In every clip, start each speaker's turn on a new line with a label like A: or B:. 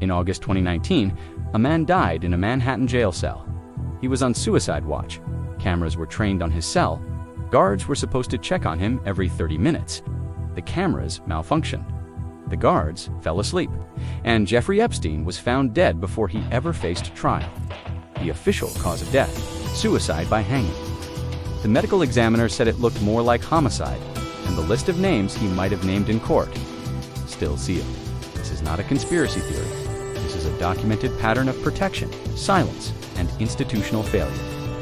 A: In August 2019, a man died in a Manhattan jail cell. He was on suicide watch. Cameras were trained on his cell. Guards were supposed to check on him every 30 minutes. The cameras malfunctioned. The guards fell asleep. And Jeffrey Epstein was found dead before he ever faced trial. The official cause of death: suicide by hanging. The medical examiner said it looked more like homicide, and the list of names he might have named in court still sealed. This is not a conspiracy theory. This is a documented pattern of protection, silence, and institutional failure.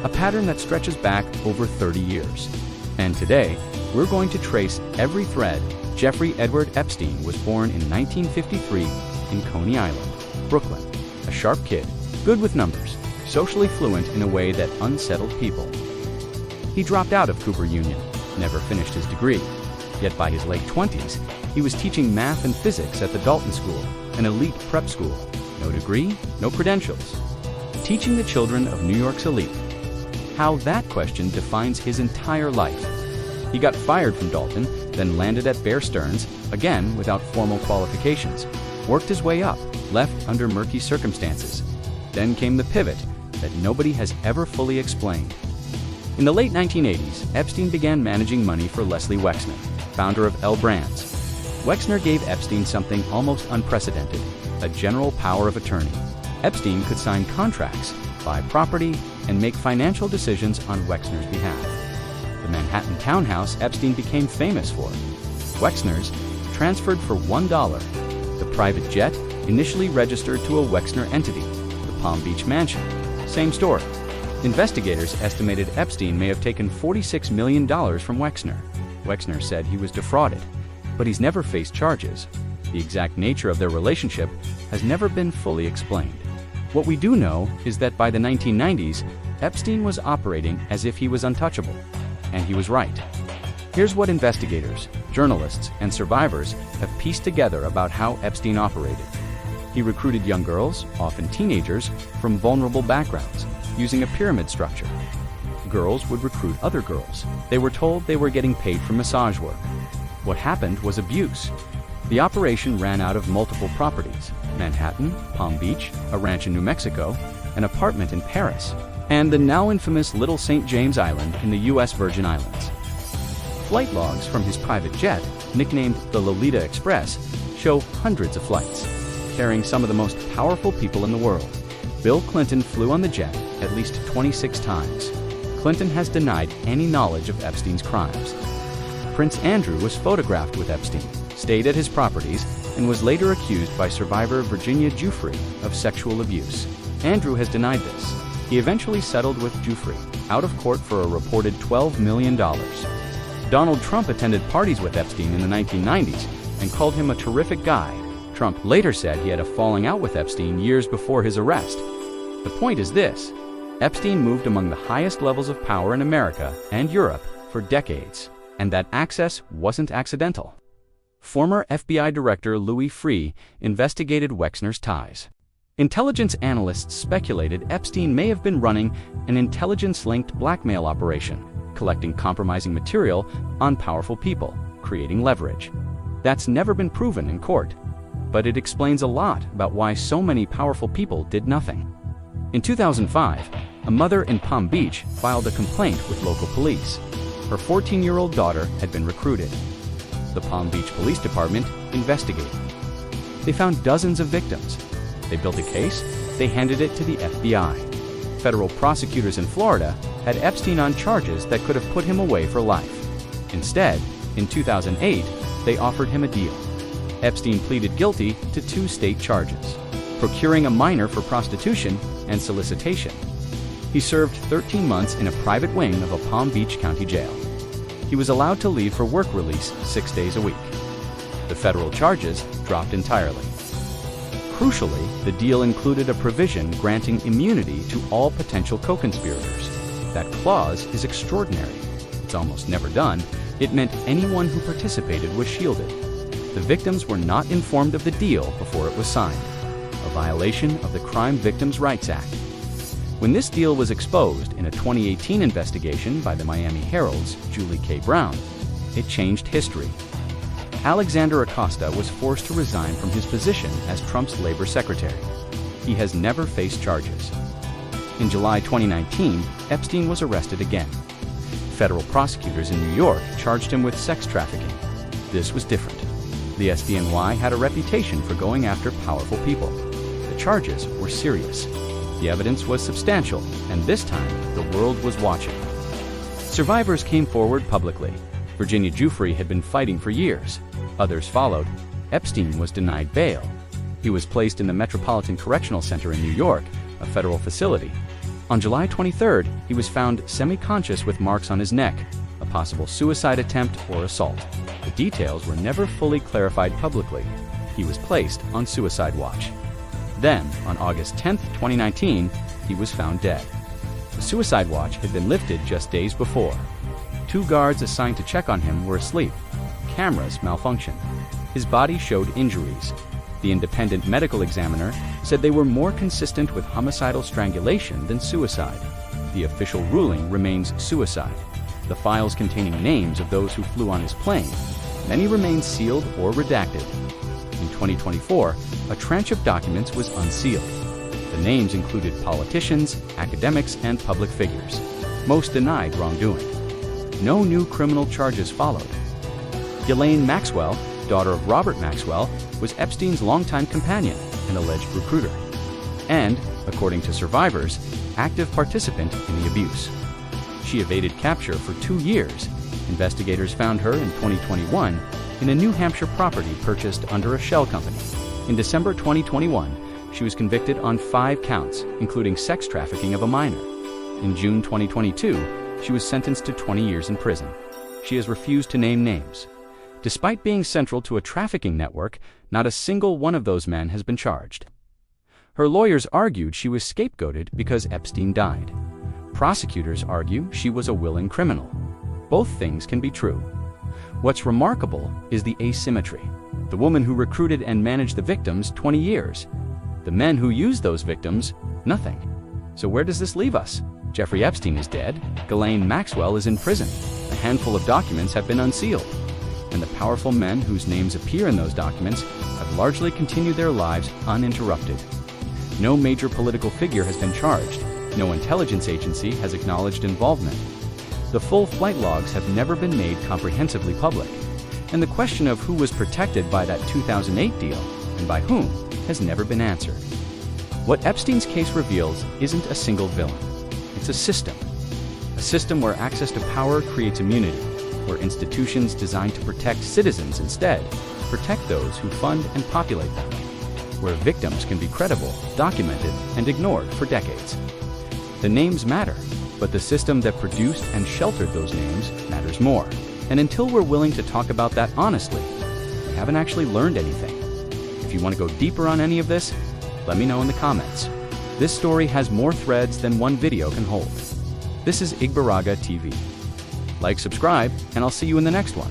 A: A pattern that stretches back over 30 years. And today, we're going to trace every thread. Jeffrey Edward Epstein was born in 1953 in Coney Island, Brooklyn. A sharp kid, good with numbers, socially fluent in a way that unsettled people. He dropped out of Cooper Union, never finished his degree. Yet by his late 20s, he was teaching math and physics at the Dalton School, an elite prep school. No degree, no credentials. Teaching the children of New York's elite. How that question defines his entire life. He got fired from Dalton, then landed at Bear Stearns, again without formal qualifications. Worked his way up, left under murky circumstances. Then came the pivot that nobody has ever fully explained. In the late 1980s, Epstein began managing money for Leslie Wexner, founder of L Brands. Wexner gave Epstein something almost unprecedented: a general power of attorney. Epstein could sign contracts, buy property, and make financial decisions on Wexner's behalf. The Manhattan townhouse Epstein became famous for. Wexner's transferred for $1. The private jet initially registered to a Wexner entity, the Palm Beach mansion. Same story. Investigators estimated Epstein may have taken $46 million from Wexner. Wexner said he was defrauded, but he's never faced charges. The exact nature of their relationship has never been fully explained. What we do know is that by the 1990s, Epstein was operating as if he was untouchable. And he was right. Here's what investigators, journalists, and survivors have pieced together about how Epstein operated. He recruited young girls, often teenagers, from vulnerable backgrounds, using a pyramid structure. Girls would recruit other girls. They were told they were getting paid for massage work. What happened was abuse. The operation ran out of multiple properties: Manhattan, Palm Beach, a ranch in New Mexico, an apartment in Paris, and the now infamous Little St. James Island in the U.S. Virgin Islands. Flight logs from his private jet, nicknamed the Lolita Express, show hundreds of flights, carrying some of the most powerful people in the world. Bill Clinton flew on the jet at least 26 times. Clinton has denied any knowledge of Epstein's crimes. Prince Andrew was photographed with Epstein, stayed at his properties, and was later accused by survivor Virginia Giuffre of sexual abuse. Andrew has denied this. He eventually settled with Giuffre, out of court for a reported $12 million. Donald Trump attended parties with Epstein in the 1990s and called him a terrific guy. Trump later said he had a falling out with Epstein years before his arrest. The point is this: Epstein moved among the highest levels of power in America and Europe for decades, and that access wasn't accidental. Former FBI Director Louis Freeh investigated Wexner's ties. Intelligence analysts speculated Epstein may have been running an intelligence-linked blackmail operation, collecting compromising material on powerful people, creating leverage. That's never been proven in court, but it explains a lot about why so many powerful people did nothing. In 2005, a mother in Palm Beach filed a complaint with local police. Her 14-year-old daughter had been recruited. The Palm Beach Police Department investigated. They found dozens of victims. They built a case. They handed it to the FBI. Federal prosecutors in Florida had Epstein on charges that could have put him away for life. Instead, in 2008, they offered him a deal. Epstein pleaded guilty to 2 state charges: procuring a minor for prostitution and solicitation. He served 13 months in a private wing of a Palm Beach County jail. He was allowed to leave for work release 6 days a week. The federal charges dropped entirely. Crucially, the deal included a provision granting immunity to all potential co-conspirators. That clause is extraordinary. It's almost never done. It meant anyone who participated was shielded. The victims were not informed of the deal before it was signed, a violation of the Crime Victims' Rights Act. When this deal was exposed in a 2018 investigation by the Miami Herald's Julie K. Brown, it changed history. Alexander Acosta was forced to resign from his position as Trump's labor secretary. He has never faced charges. In July 2019, Epstein was arrested again. Federal prosecutors in New York charged him with sex trafficking. This was different. The SDNY had a reputation for going after powerful people. The charges were serious. The evidence was substantial, and this time, the world was watching. Survivors came forward publicly. Virginia Giuffre had been fighting for years. Others followed. Epstein was denied bail. He was placed in the Metropolitan Correctional Center in New York, a federal facility. On July 23rd, he was found semi-conscious with marks on his neck, a possible suicide attempt or assault. The details were never fully clarified publicly. He was placed on suicide watch. Then, on August 10, 2019, he was found dead. The suicide watch had been lifted just days before. 2 guards assigned to check on him were asleep. Cameras malfunctioned. His body showed injuries. The independent medical examiner said they were more consistent with homicidal strangulation than suicide. The official ruling remains suicide. The files containing names of those who flew on his plane, many remain sealed or redacted. In 2024, a tranche of documents was unsealed. The names included politicians, academics, and public figures. Most denied wrongdoing. No new criminal charges followed. Ghislaine Maxwell, daughter of Robert Maxwell, was Epstein's longtime companion and alleged recruiter, and, according to survivors, active participant in the abuse. She evaded capture for 2 years. Investigators found her in 2021 in a New Hampshire property purchased under a shell company. In December 2021, she was convicted on 5 counts, including sex trafficking of a minor. In June 2022, she was sentenced to 20 years in prison. She has refused to name names. Despite being central to a trafficking network, not a single one of those men has been charged. Her lawyers argued she was scapegoated because Epstein died. Prosecutors argue she was a willing criminal. Both things can be true. What's remarkable is the asymmetry. The woman who recruited and managed the victims, 20 years. The men who used those victims, nothing. So where does this leave us? Jeffrey Epstein is dead. Ghislaine Maxwell is in prison. A handful of documents have been unsealed. And the powerful men whose names appear in those documents have largely continued their lives uninterrupted. No major political figure has been charged. No intelligence agency has acknowledged involvement. The full flight logs have never been made comprehensively public. And the question of who was protected by that 2008 deal and by whom has never been answered. What Epstein's case reveals isn't a single villain. It's a system. A system where access to power creates immunity, where institutions designed to protect citizens instead protect those who fund and populate them, where victims can be credible, documented, and ignored for decades. The names matter, but the system that produced and sheltered those names matters more. And until we're willing to talk about that honestly, we haven't actually learned anything. If you want to go deeper on any of this, let me know in the comments. This story has more threads than one video can hold. This is Igbaraga TV. Like, subscribe, and I'll see you in the next one.